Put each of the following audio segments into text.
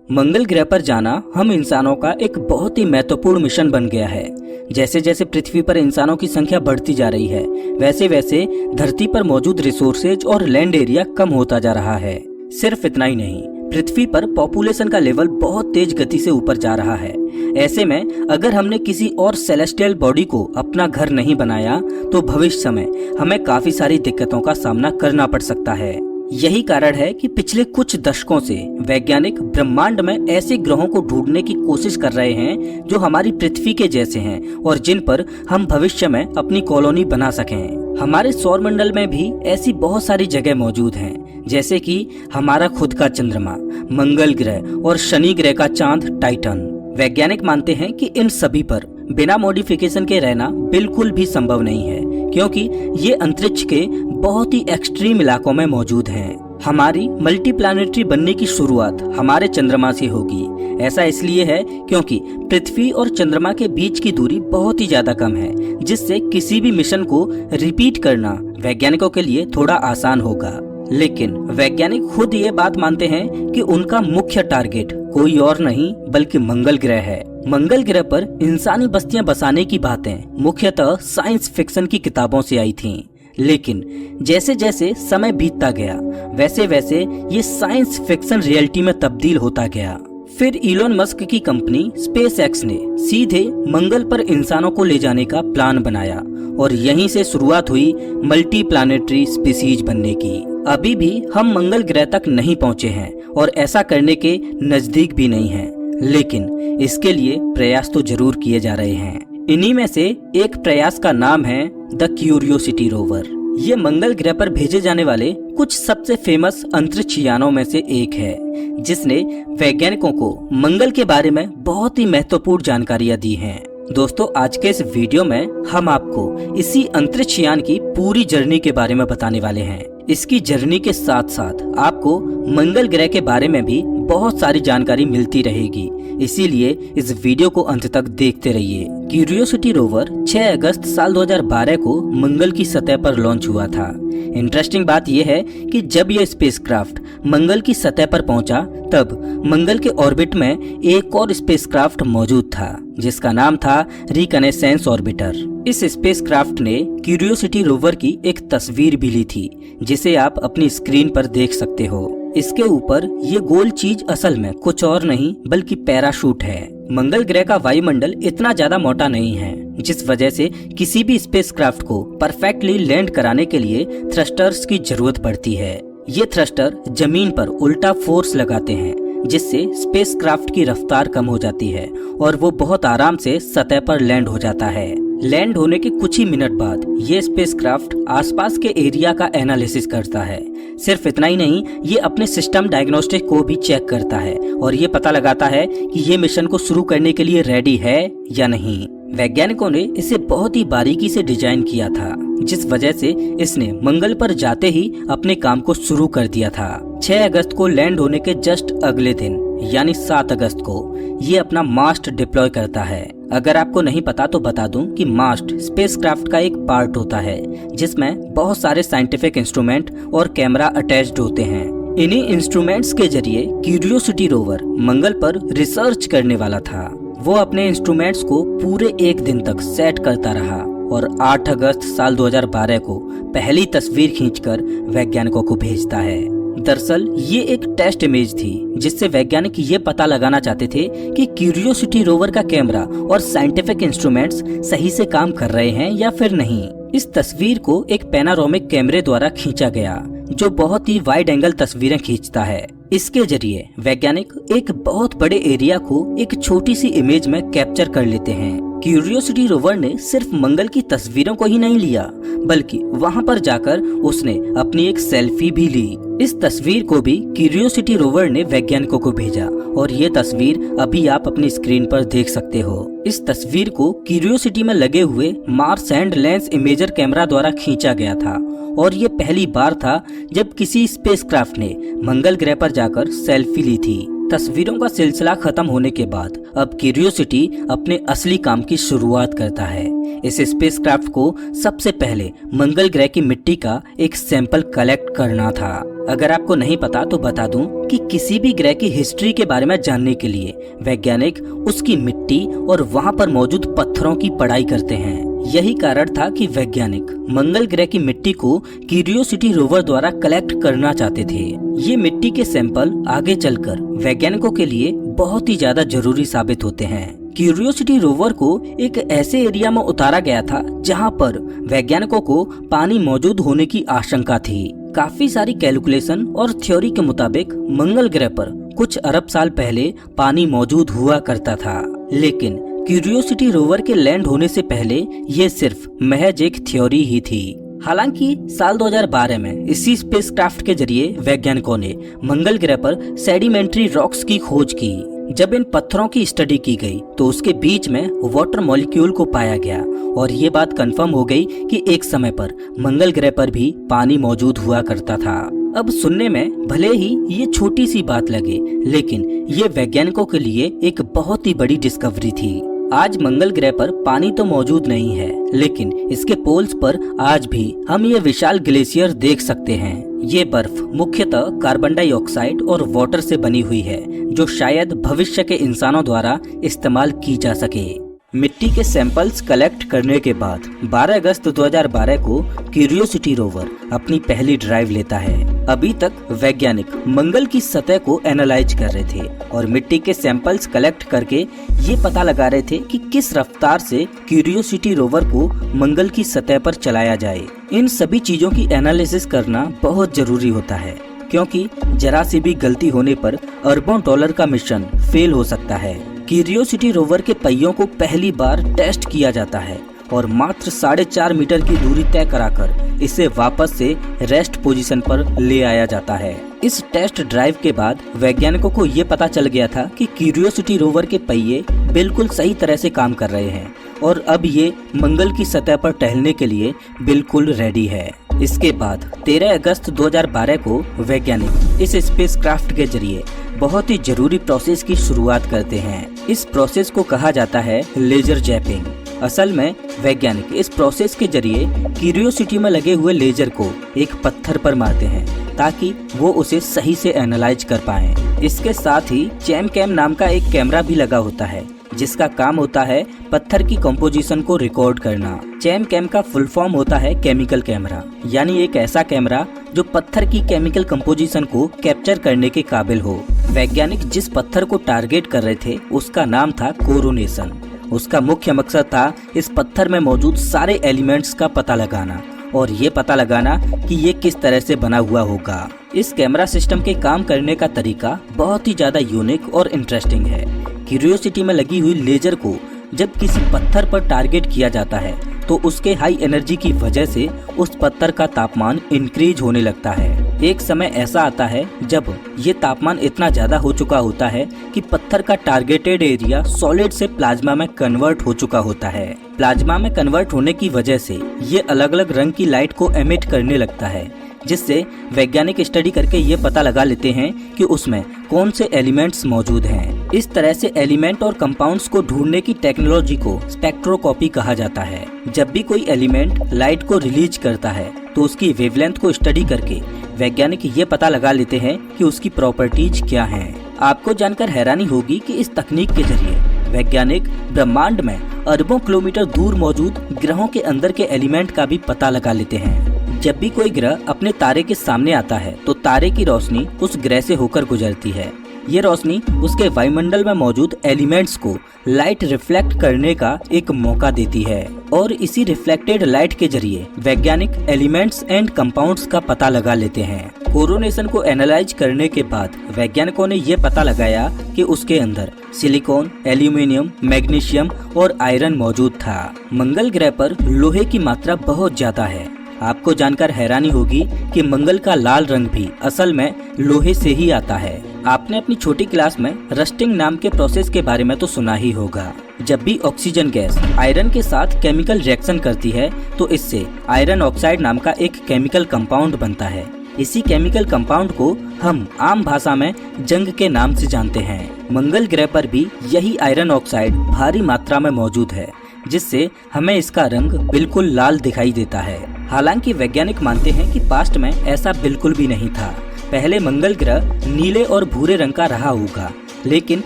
मंगल ग्रह पर जाना हम इंसानों का एक बहुत ही महत्वपूर्ण मिशन बन गया है। जैसे जैसे पृथ्वी पर इंसानों की संख्या बढ़ती जा रही है, वैसे वैसे धरती पर मौजूद रिसोर्सेज और लैंड एरिया कम होता जा रहा है। सिर्फ इतना ही नहीं, पृथ्वी पर पॉपुलेशन का लेवल बहुत तेज गति से ऊपर जा रहा है। ऐसे में अगर हमने किसी और सेलेस्टियल बॉडी को अपना घर नहीं बनाया तो भविष्य में हमें काफी सारी दिक्कतों का सामना करना पड़ सकता है। यही कारण है कि पिछले कुछ दशकों से वैज्ञानिक ब्रह्मांड में ऐसे ग्रहों को ढूंढने की कोशिश कर रहे हैं जो हमारी पृथ्वी के जैसे हैं और जिन पर हम भविष्य में अपनी कॉलोनी बना सकें। हमारे सौर मंडल में भी ऐसी बहुत सारी जगह मौजूद हैं, जैसे कि हमारा खुद का चंद्रमा, मंगल ग्रह और शनि ग्रह का चांद टाइटन। वैज्ञानिक मानते हैं कि इन सभी पर बिना मॉडिफिकेशन के रहना बिल्कुल भी संभव नहीं है, क्योंकि ये अंतरिक्ष के बहुत ही एक्सट्रीम इलाकों में मौजूद हैं। हमारी मल्टीप्लैनेटरी बनने की शुरुआत हमारे चंद्रमा से होगी। ऐसा इसलिए है क्योंकि पृथ्वी और चंद्रमा के बीच की दूरी बहुत ही ज्यादा कम है, जिससे किसी भी मिशन को रिपीट करना वैज्ञानिकों के लिए थोड़ा आसान होगा। लेकिन वैज्ञानिक खुद ये बात मानते हैं कि उनका मुख्य टारगेट कोई और नहीं बल्कि मंगल ग्रह है। मंगल ग्रह पर इंसानी बस्तियां बसाने की बातें मुख्यतः साइंस फिक्शन की किताबों से आई थीं, लेकिन जैसे जैसे समय बीतता गया वैसे वैसे ये साइंस फिक्शन रियलिटी में तब्दील होता गया। फिर इलोन मस्क की कंपनी स्पेस एक्स ने सीधे मंगल पर इंसानों को ले जाने का प्लान बनाया और यहीं से शुरुआत हुई मल्टी प्लानेटरी स्पीसीज बनने की। अभी भी हम मंगल ग्रह तक नहीं पहुंचे हैं और ऐसा करने के नजदीक भी नहीं हैं, लेकिन इसके लिए प्रयास तो जरूर किए जा रहे हैं। इन्हीं में से एक प्रयास का नाम है द क्यूरियोसिटी रोवर। ये मंगल ग्रह पर भेजे जाने वाले कुछ सबसे फेमस अंतरिक्ष यानों में से एक है, जिसने वैज्ञानिकों को मंगल के बारे में बहुत ही महत्वपूर्ण जानकारियां दी हैं। दोस्तों, आज के इस वीडियो में हम आपको इसी अंतरिक्ष यान की पूरी जर्नी के बारे में बताने वाले हैं। इसकी जर्नी के साथ साथ आपको मंगल ग्रह के बारे में भी बहुत सारी जानकारी मिलती रहेगी, इसीलिए इस वीडियो को अंत तक देखते रहिए। क्यूरियोसिटी रोवर 6 अगस्त साल 2012 को मंगल की सतह पर लॉन्च हुआ था। इंटरेस्टिंग बात यह है कि जब यह स्पेसक्राफ्ट मंगल की सतह पर पहुंचा तब मंगल के ऑर्बिट में एक और स्पेसक्राफ्ट मौजूद था, जिसका नाम था रिकनेसेंस ऑर्बिटर। इस स्पेसक्राफ्ट ने क्यूरियोसिटी रोवर की एक तस्वीर भी ली थी, जिसे आप अपनी स्क्रीन पर देख सकते हो। इसके ऊपर ये गोल चीज असल में कुछ और नहीं बल्कि पैराशूट है। मंगल ग्रह का वायुमंडल इतना ज्यादा मोटा नहीं है, जिस वजह से किसी भी स्पेसक्राफ्ट को परफेक्टली लैंड कराने के लिए थ्रस्टर्स की जरूरत पड़ती है। ये थ्रस्टर जमीन पर उल्टा फोर्स लगाते हैं, जिससे स्पेसक्राफ्ट की रफ्तार कम हो जाती है और वो बहुत आराम से सतह पर लैंड हो जाता है। लैंड होने के कुछ ही मिनट बाद ये स्पेसक्राफ्ट आसपास के एरिया का एनालिसिस करता है। सिर्फ इतना ही नहीं, ये अपने सिस्टम डायग्नोस्टिक को भी चेक करता है और ये पता लगाता है कि ये मिशन को शुरू करने के लिए रेडी है या नहीं। वैज्ञानिकों ने इसे बहुत ही बारीकी से डिजाइन किया था, जिस वजह से इसने मंगल पर जाते ही अपने काम को शुरू कर दिया था। 6 अगस्त को लैंड होने के जस्ट अगले दिन यानी 7 अगस्त को ये अपना मास्ट डिप्लॉय करता है। अगर आपको नहीं पता तो बता दूं कि मास्ट स्पेसक्राफ्ट का एक पार्ट होता है, जिसमें बहुत सारे साइंटिफिक इंस्ट्रूमेंट और कैमरा अटैच्ड होते हैं। इन्हीं इंस्ट्रूमेंट्स के जरिए क्यूरियोसिटी रोवर मंगल पर रिसर्च करने वाला था। वो अपने इंस्ट्रूमेंट्स को पूरे एक दिन तक सेट करता रहा और 8 अगस्त साल 2012 को पहली तस्वीर खींचकर वैज्ञानिकों को भेजता है। दरअसल ये एक टेस्ट इमेज थी, जिससे वैज्ञानिक ये पता लगाना चाहते थे कि क्यूरियोसिटी रोवर का कैमरा और साइंटिफिक इंस्ट्रूमेंट्स सही से काम कर रहे हैं या फिर नहीं। इस तस्वीर को एक पैनारोमिक कैमरे द्वारा खींचा गया, जो बहुत ही वाइड एंगल तस्वीरें खींचता है। इसके जरिए वैज्ञानिक एक बहुत बड़े एरिया को एक छोटी सी इमेज में कैप्चर कर लेते हैं। क्यूरियोसिटी रोवर ने सिर्फ मंगल की तस्वीरों को ही नहीं लिया, बल्कि वहां पर जाकर उसने अपनी एक सेल्फी भी ली। इस तस्वीर को भी क्यूरियोसिटी रोवर ने वैज्ञानिकों को भेजा और ये तस्वीर अभी आप अपनी स्क्रीन पर देख सकते हो। इस तस्वीर को क्यूरियोसिटी में लगे हुए Mars and lens imager camera द्वारा खींचा गया था और ये पहली बार था जब किसी स्पेसक्राफ्ट ने मंगल ग्रह पर जाकर सेल्फी ली थी। तस्वीरों का सिलसिला खत्म होने के बाद अब क्यूरियोसिटी अपने असली काम की शुरुआत करता है। इस स्पेसक्राफ्ट को सबसे पहले मंगल ग्रह की मिट्टी का एक सैंपल कलेक्ट करना था। अगर आपको नहीं पता तो बता दूं कि किसी भी ग्रह की हिस्ट्री के बारे में जानने के लिए वैज्ञानिक उसकी मिट्टी और वहां पर मौजूद पत्थरों की पढ़ाई करते हैं। यही कारण था कि वैज्ञानिक मंगल ग्रह की मिट्टी को क्यूरियोसिटी रोवर द्वारा कलेक्ट करना चाहते थे। ये मिट्टी के सैंपल आगे चलकर वैज्ञानिकों के लिए बहुत ही ज्यादा जरूरी साबित होते हैं। क्यूरियोसिटी रोवर को एक ऐसे एरिया में उतारा गया था जहां पर वैज्ञानिकों को पानी मौजूद होने की आशंका थी। काफी सारी कैलकुलेशन और थ्योरी के मुताबिक मंगल ग्रह पर कुछ अरब साल पहले पानी मौजूद हुआ करता था, लेकिन क्यूरियोसिटी रोवर के लैंड होने से पहले ये सिर्फ महज एक थ्योरी ही थी। हालांकि साल 2012 में इसी स्पेसक्राफ्ट के जरिए वैज्ञानिकों ने मंगल ग्रह पर सेडिमेंट्री रॉक्स की खोज की। जब इन पत्थरों की स्टडी की गई तो उसके बीच में वाटर मॉलिक्यूल को पाया गया और ये बात कंफर्म हो गई कि एक समय पर मंगल ग्रह पर भी पानी मौजूद हुआ करता था। अब सुनने में भले ही ये छोटी सी बात लगे, लेकिन ये वैज्ञानिकों के लिए एक बहुत ही बड़ी डिस्कवरी थी। आज मंगल ग्रह पर पानी तो मौजूद नहीं है, लेकिन इसके पोल्स पर आज भी हम ये विशाल ग्लेशियर देख सकते हैं। ये बर्फ मुख्यतः कार्बन डाइऑक्साइड और वाटर से बनी हुई है, जो शायद भविष्य के इंसानों द्वारा इस्तेमाल की जा सके। मिट्टी के सैंपल्स कलेक्ट करने के बाद 12 अगस्त 2012 को क्यूरियोसिटी रोवर अपनी पहली ड्राइव लेता है। अभी तक वैज्ञानिक मंगल की सतह को एनालाइज कर रहे थे और मिट्टी के सैंपल्स कलेक्ट करके ये पता लगा रहे थे कि किस रफ्तार से क्यूरियोसिटी रोवर को मंगल की सतह पर चलाया जाए। इन सभी चीजों की एनालिसिस करना बहुत जरूरी होता है, क्योंकि जरा सी भी गलती होने पर अरबों डॉलर का मिशन फेल हो सकता है। क्यूरियोसिटी रोवर के पहियों को पहली बार टेस्ट किया जाता है और मात्र 4.5 मीटर की दूरी तय कराकर इसे वापस से रेस्ट पोजीशन पर ले आया जाता है। इस टेस्ट ड्राइव के बाद वैज्ञानिकों को ये पता चल गया था कि क्यूरियोसिटी रोवर के पहिए बिल्कुल सही तरह से काम कर रहे हैं और अब ये मंगल की सतह पर टहलने के लिए बिल्कुल रेडी है। इसके बाद 13 अगस्त 2012 को वैज्ञानिक इस स्पेसक्राफ्ट के जरिए बहुत ही जरूरी प्रोसेस की शुरुआत करते हैं। इस प्रोसेस को कहा जाता है लेजर जैपिंग। असल में वैज्ञानिक इस प्रोसेस के जरिए क्यूरियोसिटी में लगे हुए लेजर को एक पत्थर पर मारते हैं ताकि वो उसे सही से एनालाइज कर पाएं। इसके साथ ही चैम कैम नाम का एक कैमरा भी लगा होता है, जिसका काम होता है पत्थर की कंपोजिशन को रिकॉर्ड करना। चैम कैम का फुल फॉर्म होता है केमिकल कैमरा, यानी एक ऐसा कैमरा जो पत्थर की केमिकल कंपोजिशन को कैप्चर करने के काबिल हो। वैज्ञानिक जिस पत्थर को टारगेट कर रहे थे उसका नाम था कोरोनेशन। उसका मुख्य मकसद था इस पत्थर में मौजूद सारे एलिमेंट्स का पता लगाना और ये पता लगाना कि ये किस तरह से बना हुआ होगा। इस कैमरा सिस्टम के काम करने का तरीका बहुत ही ज्यादा यूनिक और इंटरेस्टिंग है। क्यूरियोसिटी में लगी हुई लेजर को जब किसी पत्थर पर टारगेट किया जाता है तो उसके हाई एनर्जी की वजह से उस पत्थर का तापमान इंक्रीज होने लगता है। एक समय ऐसा आता है जब ये तापमान इतना ज्यादा हो चुका होता है कि पत्थर का टारगेटेड एरिया सॉलिड से प्लाज्मा में कन्वर्ट हो चुका होता है। प्लाज्मा में कन्वर्ट होने की वजह से ये अलग अलग रंग की लाइट को एमिट करने लगता है, जिससे वैज्ञानिक स्टडी करके ये पता लगा लेते हैं कि उसमें कौन से एलिमेंट्स मौजूद हैं। इस तरह से एलिमेंट और कंपाउंड्स को ढूंढने की टेक्नोलॉजी को स्पेक्ट्रोस्कोपी कहा जाता है। जब भी कोई एलिमेंट लाइट को रिलीज करता है तो उसकी वेवलेंथ को स्टडी करके वैज्ञानिक ये पता लगा लेते हैं कि उसकी प्रॉपर्टीज क्या हैं। आपको जानकर हैरानी होगी कि इस तकनीक के जरिए वैज्ञानिक ब्रह्मांड में अरबों किलोमीटर दूर मौजूद ग्रहों के अंदर के एलिमेंट का भी पता लगा लेते हैं। जब भी कोई ग्रह अपने तारे के सामने आता है तो तारे की रोशनी उस ग्रह से होकर गुजरती है। ये रोशनी उसके वायुमंडल में मौजूद एलिमेंट्स को लाइट रिफ्लेक्ट करने का एक मौका देती है और इसी रिफ्लेक्टेड लाइट के जरिए वैज्ञानिक एलिमेंट्स एंड कंपाउंड्स का पता लगा लेते हैं। कोरोनेशन को एनालाइज करने के बाद वैज्ञानिकों ने ये पता लगाया कि उसके अंदर सिलिकॉन, एल्यूमिनियम, मैग्नीशियम और आयरन मौजूद था। मंगल ग्रह पर लोहे की मात्रा बहुत ज्यादा है। आपको जानकर हैरानी होगी कि मंगल का लाल रंग भी असल में लोहे से ही आता है। आपने अपनी छोटी क्लास में रस्टिंग नाम के प्रोसेस के बारे में तो सुना ही होगा। जब भी ऑक्सीजन गैस आयरन के साथ केमिकल रिएक्शन करती है तो इससे आयरन ऑक्साइड नाम का एक केमिकल कंपाउंड बनता है। इसी केमिकल कंपाउंड को हम आम भाषा में जंग के नाम से जानते हैं। मंगल ग्रह पर भी यही आयरन ऑक्साइड भारी मात्रा में मौजूद है, जिससे हमें इसका रंग बिल्कुल लाल दिखाई देता है। हालांकि वैज्ञानिक मानते हैं कि पास्ट में ऐसा बिल्कुल भी नहीं था। पहले मंगल ग्रह नीले और भूरे रंग का रहा होगा, लेकिन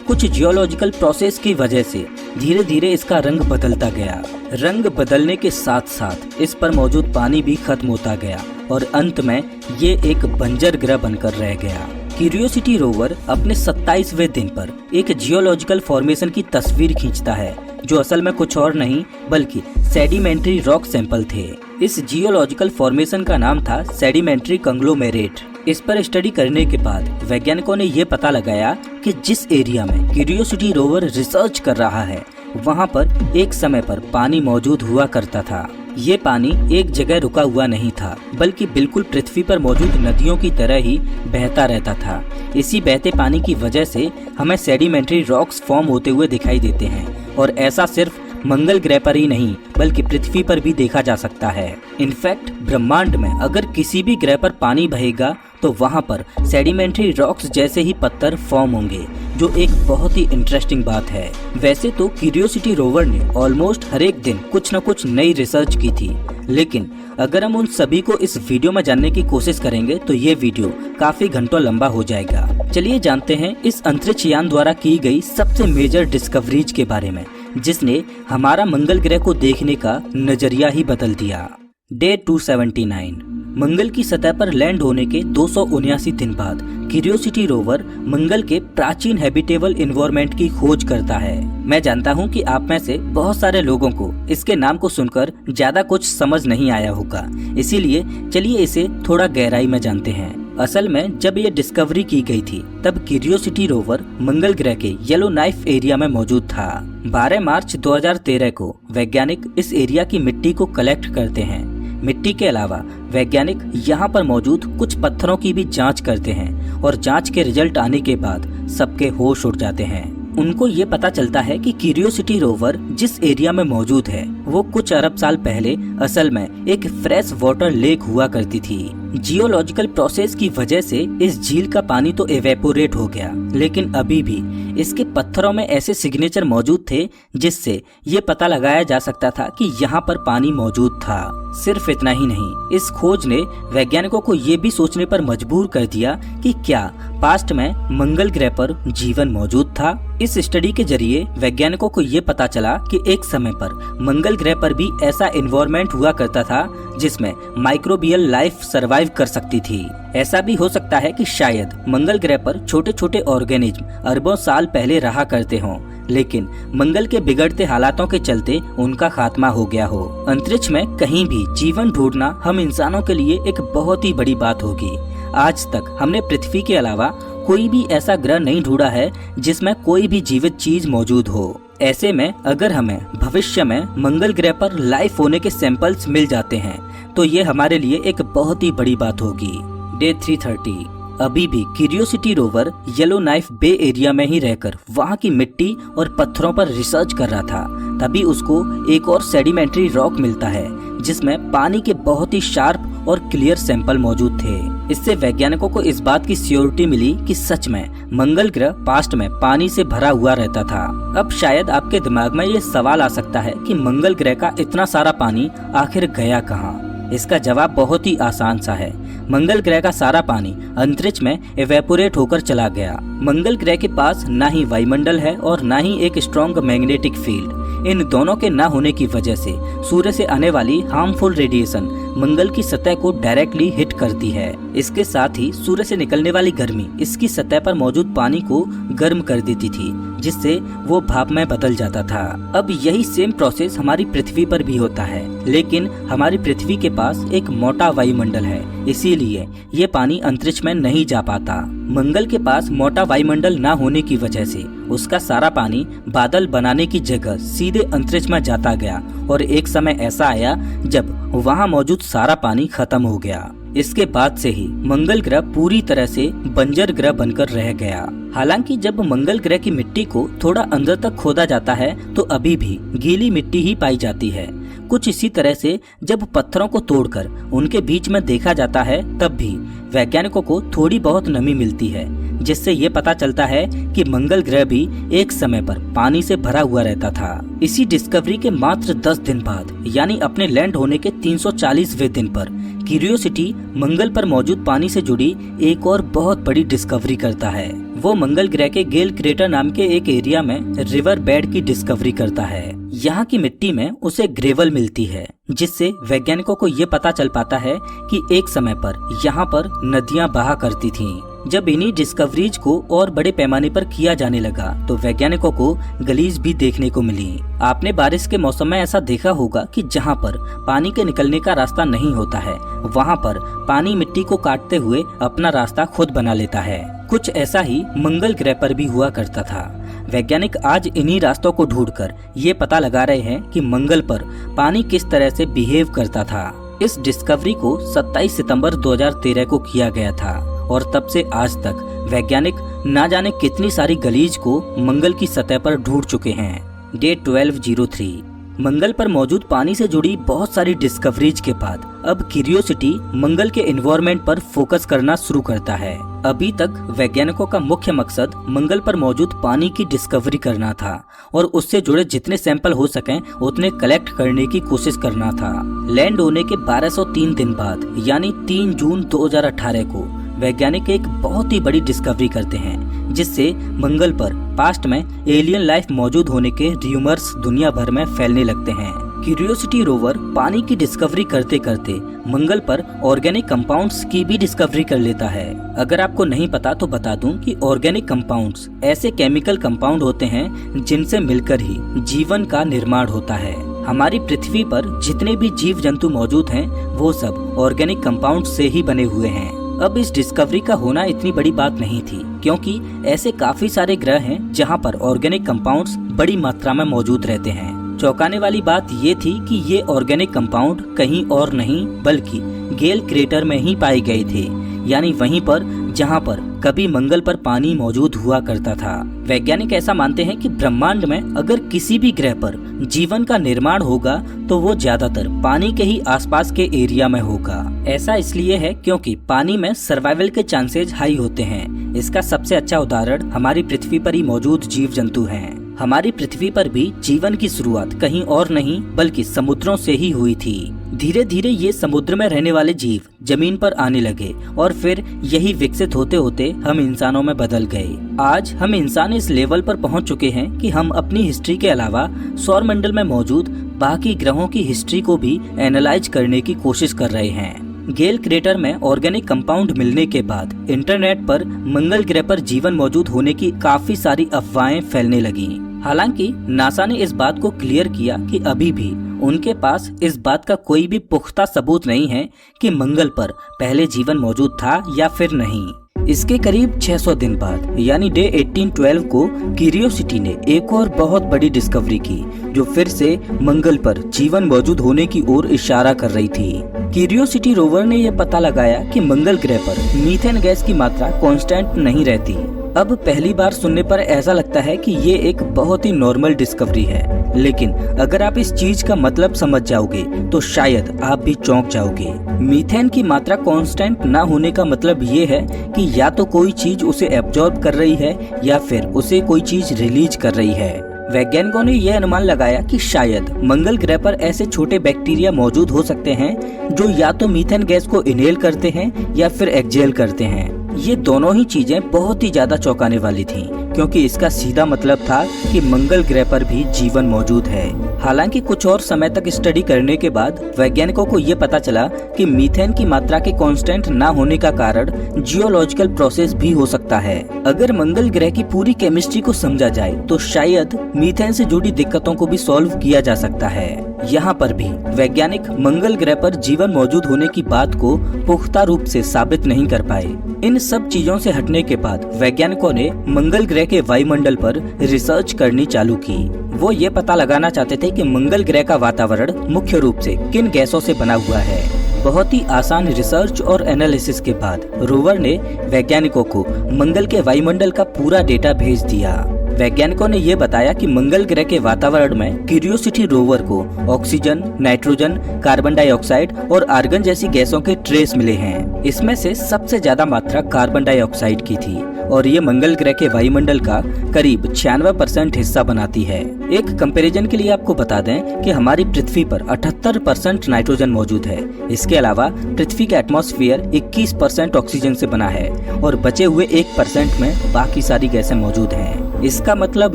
कुछ जियोलॉजिकल प्रोसेस की वजह से धीरे धीरे इसका रंग बदलता गया। रंग बदलने के साथ साथ इस पर मौजूद पानी भी खत्म होता गया और अंत में ये एक बंजर ग्रह बनकर रह गया। क्यूरियोसिटी रोवर अपने 27वें दिन पर एक जियोलॉजिकल फॉर्मेशन की तस्वीर खींचता है, जो असल में कुछ और नहीं बल्कि सेडिमेंट्री रॉक सैंपल थे। इस जियोलॉजिकल फॉर्मेशन का नाम था सेडिमेंट्री कंग्लोमेरेट। इस पर स्टडी करने के बाद वैज्ञानिकों ने ये पता लगाया कि जिस एरिया में क्यूरियोसिटी रोवर रिसर्च कर रहा है वहाँ पर एक समय पर पानी मौजूद हुआ करता था। ये पानी एक जगह रुका हुआ नहीं था, बल्कि बिल्कुल पृथ्वी पर मौजूद नदियों की तरह ही बहता रहता था। इसी बहते पानी की वजह से हमें सेडिमेंट्री रॉक्स फॉर्म होते हुए दिखाई देते हैं, और ऐसा सिर्फ मंगल ग्रह पर ही नहीं बल्कि पृथ्वी पर भी देखा जा सकता है। इनफैक्ट ब्रह्मांड में अगर किसी भी ग्रह पर पानी बहेगा तो वहाँ पर सेडिमेंट्री रॉक्स जैसे ही पत्थर फॉर्म होंगे, जो एक बहुत ही इंटरेस्टिंग बात है। वैसे तो क्यूरियोसिटी रोवर ने ऑलमोस्ट हर एक दिन कुछ न कुछ नई रिसर्च की थी, लेकिन अगर हम उन सभी को इस वीडियो में जानने की कोशिश करेंगे तो ये वीडियो काफी घंटों लंबा हो जाएगा। चलिए जानते हैं इस अंतरिक्ष यान द्वारा की गई सबसे मेजर डिस्कवरीज के बारे में, जिसने हमारा मंगल ग्रह को देखने का नजरिया ही बदल दिया। डे 279। मंगल की सतह पर लैंड होने के 279 दिन बाद क्यूरियोसिटी रोवर मंगल के प्राचीन हैबिटेबल एनवायरनमेंट की खोज करता है। मैं जानता हूं कि आप में से बहुत सारे लोगों को इसके नाम को सुनकर ज्यादा कुछ समझ नहीं आया होगा, इसीलिए चलिए इसे थोड़ा गहराई में जानते हैं। असल में जब ये डिस्कवरी की गई थी तब क्यूरियोसिटी रोवर मंगल ग्रह के येलो नाइफ एरिया में मौजूद था। 12 मार्च 2013 को वैज्ञानिक इस एरिया की मिट्टी को कलेक्ट करते हैं। मिट्टी के अलावा वैज्ञानिक यहाँ पर मौजूद कुछ पत्थरों की भी जांच करते हैं, और जांच के रिजल्ट आने के बाद सबके होश उड़ जाते हैं। उनको ये पता चलता है कि क्यूरियोसिटी रोवर जिस एरिया में मौजूद है वो कुछ अरब साल पहले असल में एक फ्रेश वाटर लेक हुआ करती थी। जियोलॉजिकल प्रोसेस की वजह से इस झील का पानी तो एवेपोरेट हो गया, लेकिन अभी भी इसके पत्थरों में ऐसे सिग्नेचर मौजूद थे जिससे ये पता लगाया जा सकता था कि यहाँ पर पानी मौजूद था। सिर्फ इतना ही नहीं, इस खोज ने वैज्ञानिकों को ये भी सोचने पर मजबूर कर दिया कि क्या पास्ट में मंगल ग्रह पर जीवन मौजूद था। इस स्टडी के जरिए वैज्ञानिकों को ये पता चला कि एक समय पर मंगल ग्रह पर भी ऐसा एनवायरनमेंट हुआ करता था जिसमें माइक्रोबियल लाइफ सरवाइव कर सकती थी। ऐसा भी हो सकता है कि शायद मंगल ग्रह पर छोटे छोटे ऑर्गेनिज्म अरबों साल पहले रहा करते हों, लेकिन मंगल के बिगड़ते हालातों के चलते उनका खात्मा हो गया हो। अंतरिक्ष में कहीं भी जीवन ढूंढना हम इंसानों के लिए एक बहुत ही बड़ी बात होगी। आज तक हमने पृथ्वी के अलावा कोई भी ऐसा ग्रह नहीं ढूंढा है जिसमें कोई भी जीवित चीज मौजूद हो। ऐसे में अगर हमें भविष्य में मंगल ग्रह पर लाइफ होने के सैंपल्स मिल जाते हैं तो ये हमारे लिए एक बहुत ही बड़ी बात होगी। डे 330। अभी भी क्यूरियोसिटी रोवर येलो नाइफ बे एरिया में ही रहकर वहाँ की मिट्टी और पत्थरों पर रिसर्च कर रहा था। तभी उसको एक और सेडिमेंट्री रॉक मिलता है जिसमें पानी के बहुत ही शार्प और क्लियर सैंपल मौजूद थे। इससे वैज्ञानिकों को इस बात की श्योरिटी मिली कि सच में मंगल ग्रह पास्ट में पानी से भरा हुआ रहता था। अब शायद आपके दिमाग में ये सवाल आ सकता है कि मंगल ग्रह का इतना सारा पानी आखिर गया कहाँ? इसका जवाब बहुत ही आसान सा है। मंगल ग्रह का सारा पानी अंतरिक्ष में एवेपोरेट होकर चला गया। मंगल ग्रह के पास ना ही वायुमंडल है और ना ही एक स्ट्रॉन्ग मैग्नेटिक फील्ड। इन दोनों के ना होने की वजह से सूर्य से आने वाली हार्मफुल रेडिएशन मंगल की सतह को डायरेक्टली हिट करती है। इसके साथ ही सूर्य से निकलने वाली गर्मी इसकी सतह पर मौजूद पानी को गर्म कर देती थी, जिससे वो भाप में बदल जाता था। अब यही सेम प्रोसेस हमारी पृथ्वी पर भी होता है, लेकिन हमारी पृथ्वी के पास एक मोटा वायुमंडल है, इसीलिए ये पानी अंतरिक्ष में नहीं जा पाता। मंगल के पास मोटा वायुमंडल ना होने की वजह से उसका सारा पानी बादल बनाने की जगह सीधे अंतरिक्ष में जाता गया, और एक समय ऐसा आया जब वहाँ मौजूद सारा पानी खत्म हो गया। इसके बाद से ही मंगल ग्रह पूरी तरह से बंजर ग्रह बनकर रह गया। हालांकि जब मंगल ग्रह की मिट्टी को थोड़ा अंदर तक खोदा जाता है तो अभी भी गीली मिट्टी ही पाई जाती है। कुछ इसी तरह से जब पत्थरों को तोड़कर उनके बीच में देखा जाता है तब भी वैज्ञानिकों को थोड़ी बहुत नमी मिलती है, जिससे ये पता चलता है कि मंगल ग्रह भी एक समय पर पानी से भरा हुआ रहता था। इसी डिस्कवरी के मात्र 10 दिन बाद यानी अपने लैंड होने के 340वें दिन पर क्यूरियोसिटी मंगल पर मौजूद पानी से जुड़ी एक और बहुत बड़ी डिस्कवरी करता है। वो मंगल ग्रह के गेल क्रेटर नाम के एक एरिया में रिवर बेड की डिस्कवरी करता है। यहाँ की मिट्टी में उसे ग्रेवल मिलती है, जिससे वैज्ञानिकों को ये पता चल पाता है कि एक समय पर यहाँ पर नदियाँ बहा करती थीं। जब इन्हीं डिस्कवरीज को और बड़े पैमाने पर किया जाने लगा तो वैज्ञानिकों को गलीज भी देखने को मिली। आपने बारिश के मौसम में ऐसा देखा होगा कि जहाँ पर पानी के निकलने का रास्ता नहीं होता है, वहाँ पर पानी मिट्टी को काटते हुए अपना रास्ता खुद बना लेता है। कुछ ऐसा ही मंगल ग्रह पर भी हुआ करता था। वैज्ञानिक आज इन्हीं रास्तों को ढूंढकर ये पता लगा रहे हैं कि मंगल पर पानी किस तरह से बिहेव करता था। इस डिस्कवरी को 27 सितंबर 2013 को किया गया था और तब से आज तक वैज्ञानिक ना जाने कितनी सारी गलीज को मंगल की सतह पर ढूंढ चुके हैं। डे 1203 मंगल पर मौजूद पानी से जुड़ी बहुत सारी डिस्कवरीज के बाद अब क्यूरियोसिटी मंगल के एनवायरनमेंट पर फोकस करना शुरू करता है। अभी तक वैज्ञानिकों का मुख्य मकसद मंगल पर मौजूद पानी की डिस्कवरी करना था और उससे जुड़े जितने सैंपल हो सकें उतने कलेक्ट करने की कोशिश करना था। लैंड होने के 1203 दिन बाद यानी 3 जून 2018 को वैज्ञानिक एक बहुत ही बड़ी डिस्कवरी करते हैं, जिससे मंगल पर पास्ट में एलियन लाइफ मौजूद होने के र्यूमर्स दुनिया भर में फैलने लगते हैं। क्यूरियोसिटी रोवर पानी की डिस्कवरी करते करते मंगल पर ऑर्गेनिक कंपाउंड्स की भी डिस्कवरी कर लेता है। अगर आपको नहीं पता तो बता दूं कि ऑर्गेनिक कंपाउंड्स ऐसे केमिकल कंपाउंड होते हैं जिनसे मिलकर ही जीवन का निर्माण होता है। हमारी पृथ्वी पर जितने भी जीव जंतु मौजूद हैं वो सब ऑर्गेनिक कंपाउंड से ही बने हुए हैं। अब इस डिस्कवरी का होना इतनी बड़ी बात नहीं थी, क्योंकि ऐसे काफी सारे ग्रह हैं जहां पर ऑर्गेनिक कंपाउंड्स बड़ी मात्रा में मौजूद रहते हैं। चौंकाने वाली बात ये थी कि ये ऑर्गेनिक कंपाउंड कहीं और नहीं बल्कि गेल क्रेटर में ही पाए गए थे, यानी वहीं पर जहां पर कभी मंगल पर पानी मौजूद हुआ करता था। वैज्ञानिक ऐसा मानते हैं कि ब्रह्मांड में अगर किसी भी ग्रह पर जीवन का निर्माण होगा तो वो ज्यादातर पानी के ही आसपास के एरिया में होगा। ऐसा इसलिए है क्योंकि पानी में सर्वाइवल के चांसेस हाई होते हैं। इसका सबसे अच्छा उदाहरण हमारी पृथ्वी पर ही मौजूद जीव जंतु हैं। हमारी पृथ्वी पर भी जीवन की शुरुआत कहीं और नहीं बल्कि समुद्रों से ही हुई थी। धीरे धीरे ये समुद्र में रहने वाले जीव जमीन पर आने लगे और फिर यही विकसित होते होते हम इंसानों में बदल गए। आज हम इंसान इस लेवल पर पहुंच चुके हैं कि हम अपनी हिस्ट्री के अलावा सौरमंडल में मौजूद बाकी ग्रहों की हिस्ट्री को भी एनालाइज करने की कोशिश कर रहे हैं। गेल क्रेटर में ऑर्गेनिक कंपाउंड मिलने के बाद इंटरनेट पर मंगल ग्रह पर जीवन मौजूद होने की काफी सारी अफवाहें फैलने लगी। हालांकि नासा ने इस बात को क्लियर किया कि अभी भी उनके पास इस बात का कोई भी पुख्ता सबूत नहीं है कि मंगल पर पहले जीवन मौजूद था या फिर नहीं। इसके करीब 600 दिन बाद यानी डे 1812 को क्यूरियोसिटी ने एक और बहुत बड़ी डिस्कवरी की, जो फिर से मंगल पर जीवन मौजूद होने की ओर इशारा कर रही थी। क्यूरियोसिटी रोवर ने यह पता लगाया कि मंगल ग्रह पर मीथेन गैस की मात्रा कांस्टेंट नहीं रहती। अब पहली बार सुनने पर ऐसा लगता है कि ये एक बहुत ही नॉर्मल डिस्कवरी है, लेकिन अगर आप इस चीज का मतलब समझ जाओगे तो शायद आप भी चौंक जाओगे। मीथेन की मात्रा कांस्टेंट ना होने का मतलब ये है कि या तो कोई चीज उसे एब्जॉर्ब कर रही है या फिर उसे कोई चीज रिलीज कर रही है। वैज्ञानिकों ने यह अनुमान लगाया कि शायद मंगल ग्रह पर ऐसे छोटे बैक्टीरिया मौजूद हो सकते हैं जो या तो मीथेन गैस को इनहेल करते हैं या फिर एक्सहेल करते हैं। ये दोनों ही चीजें बहुत ही ज्यादा चौंकाने वाली थीं, क्योंकि इसका सीधा मतलब था कि मंगल ग्रह पर भी जीवन मौजूद है। हालांकि कुछ और समय तक स्टडी करने के बाद वैज्ञानिकों को ये पता चला कि मीथेन की मात्रा के कांस्टेंट ना होने का कारण जियोलॉजिकल प्रोसेस भी हो सकता है। अगर मंगल ग्रह की पूरी केमिस्ट्री को समझा जाए तो शायद मीथेन से जुड़ी दिक्कतों को भी सॉल्व किया जा सकता है। यहाँ पर भी वैज्ञानिक मंगल ग्रह पर जीवन मौजूद होने की बात को पुख्ता रूप से साबित नहीं कर पाए। इन सब चीजों से हटने के बाद वैज्ञानिकों ने मंगल ग्रह के वायुमंडल पर रिसर्च करनी चालू की। वो ये पता लगाना चाहते थे कि मंगल ग्रह का वातावरण मुख्य रूप से किन गैसों से बना हुआ है। बहुत ही आसान रिसर्च और एनालिसिस के बाद रोवर ने वैज्ञानिकों को मंगल के वायुमंडल का पूरा डेटा भेज दिया। वैज्ञानिकों ने ये बताया कि मंगल ग्रह के वातावरण में क्यूरियोसिटी रोवर को ऑक्सीजन, नाइट्रोजन, कार्बन डाइऑक्साइड और आर्गन जैसी गैसों के ट्रेस मिले हैं। इसमें से सबसे ज्यादा मात्रा कार्बन डाइऑक्साइड की थी और ये मंगल ग्रह के वायुमंडल का करीब 96% हिस्सा बनाती है। एक कंपैरिजन के लिए आपको बता दें कि हमारी पृथ्वी पर 78% नाइट्रोजन मौजूद है। इसके अलावा पृथ्वी का एटमॉस्फेयर 21% ऑक्सीजन से बना है और बचे हुए 1% में बाकी सारी गैसें मौजूद हैं। इसका मतलब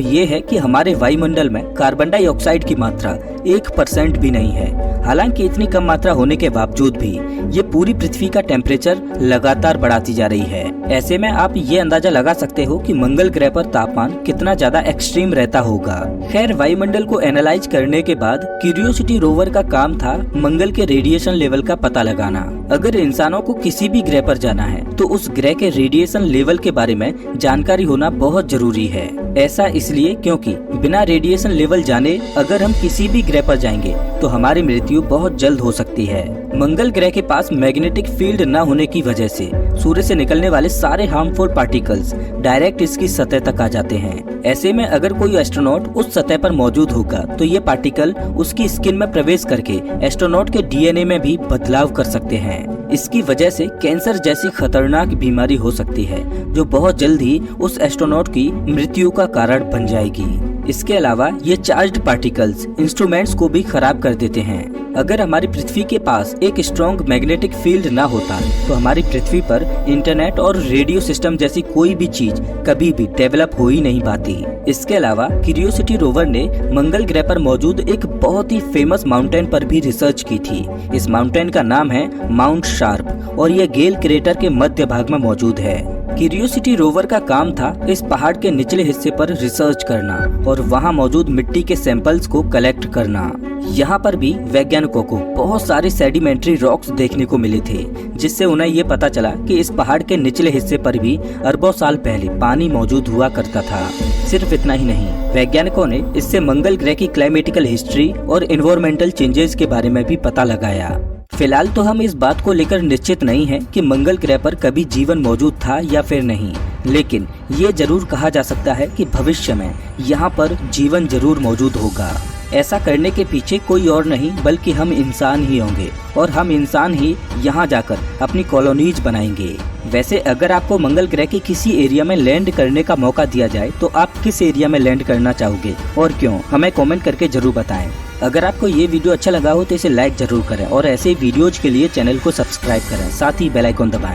ये है कि हमारे वायुमंडल में कार्बन डाइऑक्साइड की मात्रा 1% भी नहीं है। हालांकि इतनी कम मात्रा होने के बावजूद भी ये पूरी पृथ्वी का टेम्परेचर लगातार बढ़ाती जा रही है। ऐसे में आप ये अंदाजा लगा सकते हो कि मंगल ग्रह पर तापमान कितना ज्यादा एक्सट्रीम रहता होगा। खैर, वायुमंडल को एनालाइज करने के बाद क्यूरियोसिटी रोवर का काम था मंगल के रेडिएशन लेवल का पता लगाना। अगर इंसानों को किसी भी ग्रह पर जाना है तो उस ग्रह के रेडिएशन लेवल के बारे में जानकारी होना बहुत जरूरी है। ऐसा इसलिए क्योंकि बिना रेडिएशन लेवल जाने अगर हम किसी भी ग्रह पर जाएंगे तो हमारी मृत्यु बहुत जल्द हो सकती है। मंगल ग्रह के पास मैग्नेटिक फील्ड न होने की वजह से सूर्य से निकलने वाले सारे हार्मफुल पार्टिकल्स डायरेक्ट इसकी सतह तक आ जाते हैं। ऐसे में अगर कोई एस्ट्रोनॉट उस सतह पर मौजूद होगा तो ये पार्टिकल उसकी स्किन में प्रवेश करके एस्ट्रोनॉट के डीएनए में भी बदलाव कर सकते हैं। इसकी वजह से कैंसर जैसी खतरनाक बीमारी हो सकती है जो बहुत जल्द ही उस एस्ट्रोनॉट की मृत्यु का कारण बन जाएगी। इसके अलावा ये चार्ज्ड पार्टिकल्स इंस्ट्रूमेंट्स को भी खराब कर देते हैं। अगर हमारी पृथ्वी के पास एक स्ट्रॉन्ग मैग्नेटिक फील्ड ना होता तो हमारी पृथ्वी पर इंटरनेट और रेडियो सिस्टम जैसी कोई भी चीज कभी भी डेवलप हो ही नहीं पाती। इसके अलावा क्यूरियोसिटी रोवर ने मंगल ग्रह पर मौजूद एक बहुत ही फेमस माउंटेन पर भी रिसर्च की थी। इस माउंटेन का नाम है माउंट शार्प और यह गेल क्रेटर के मध्य भाग में मौजूद है। क्यूरियोसिटी रोवर का काम था इस पहाड़ के निचले हिस्से पर रिसर्च करना और वहां मौजूद मिट्टी के सैंपल्स को कलेक्ट करना। यहाँ पर भी वैज्ञानिकों को बहुत सारे सेडिमेंट्री रॉक्स देखने को मिले थे, जिससे उन्हें ये पता चला कि इस पहाड़ के निचले हिस्से पर भी अरबों साल पहले पानी मौजूद हुआ करता था। सिर्फ इतना ही नहीं, वैज्ञानिकों ने इससे मंगल ग्रह की क्लाइमेटिकल हिस्ट्री और एनवायरमेंटल चेंजेस के बारे में भी पता लगाया। फिलहाल तो हम इस बात को लेकर निश्चित नहीं हैं कि मंगल ग्रह पर कभी जीवन मौजूद था या फिर नहीं, लेकिन ये जरूर कहा जा सकता है कि भविष्य में यहाँ पर जीवन जरूर मौजूद होगा। ऐसा करने के पीछे कोई और नहीं बल्कि हम इंसान ही होंगे और हम इंसान ही यहाँ जाकर अपनी कॉलोनीज बनाएंगे। वैसे अगर आपको मंगल ग्रह के किसी एरिया में लैंड करने का मौका दिया जाए तो आप किस एरिया में लैंड करना चाहोगे और क्यों, हमें कमेंट करके जरूर बताएं। अगर आपको ये वीडियो अच्छा लगा हो तो इसे लाइक जरूर करें और ऐसे वीडियोज के लिए चैनल को सब्सक्राइब करें, साथ ही बेल आइकन दबाएं।